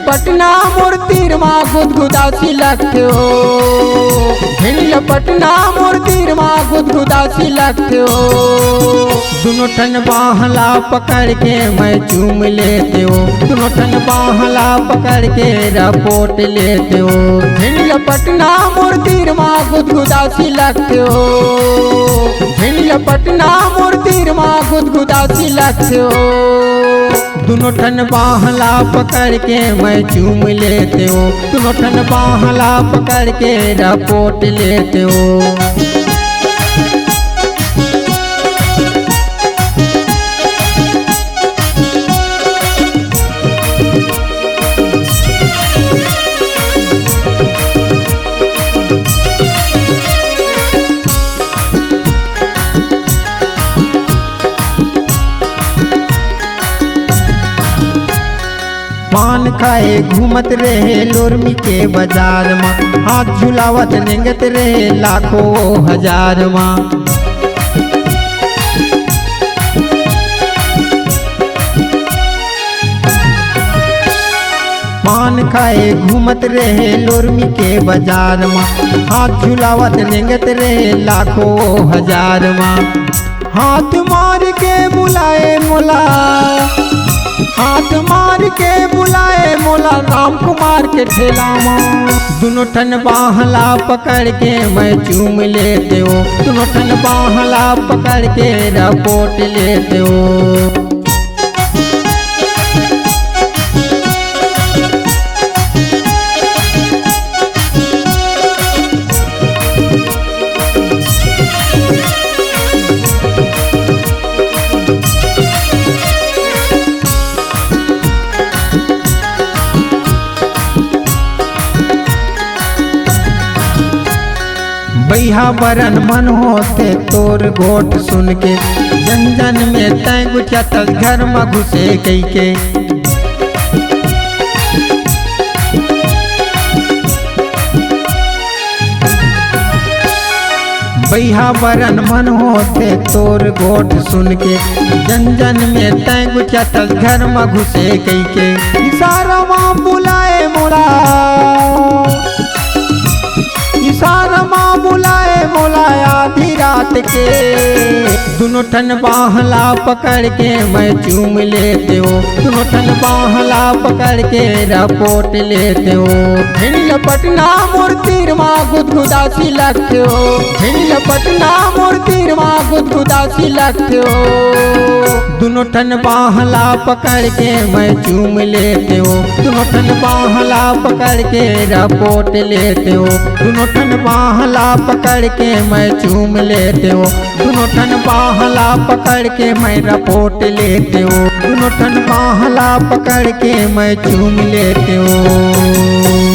पटना मूर्तिर माँ गुदगुदासी लगते हो, पटना मूर्तिर माँ गुदगुदासी लगते हो। दोनों ठन बाहला पकड़ के मैं चूम लेते हो, दोनों ठन बाहला पकड़ के रपोट लेते हो। पटना मूर्तिर माँ गुदगुदासी लगते हो, पटना मूर्तिर माँ गुदगुदासी लगते हो। दोनों ठन बाहला पकड़ के मैं चूम लेते हो, दोनों ठन बाहला पकड़ के रपोट लेते हो। पान खाए घूमत रहे लोरमी के बाजार में, हाथ झुलावत नेंगत रहे लाखों हजार माँ। पान खाए घूमत रहे लोरमी के बाजार में, हाथ झुलावत नेंगत रहे लाखों हजार माँ। हाथ मार के बुलाए मोला, हाथ मार के बुलाए मोला राम कुमार के ठेला माँ। दोनों ठन बाहला पकड़ के मैं चूम लेते हो, दोनों ठन बाहला पकड़ के रपोट लेते हो। बैहा बरन मन होते तोर गोट सुन के, जन जन में तय गुचतल घर में घुसे कई के। बैहा बरन मन होते तोर गोट सुन के, जन जन में तय गुचतल घर में घुसे कई के। इशारा माँ बुलाए मोला, इशारा माँ बुलाए मोला आधी रात के। दोनों ठन बाहला पकड़ के मैं चूम लेते हो, दोनों ठन बाहला पकड़ के रपोट लेते हो। पटना मूर्तिर माँ गुदगुदासी लगते हो, पटना मूर्तिर माँ गुदगुदासी लगते हो। दोनों ठन बाहला पकड़ के मैं चूम लेते हो, दोनों ठन बाहला पकड़ के रपोट लेते हो। दोनों ठन बाहला पकड़ के मैं चूम लेते हो, दोनों ठन बाहला पकड़ के मैं रपोट लेते हो। दोनों ठन बाहला पकड़ के मैं चूम लेते हो।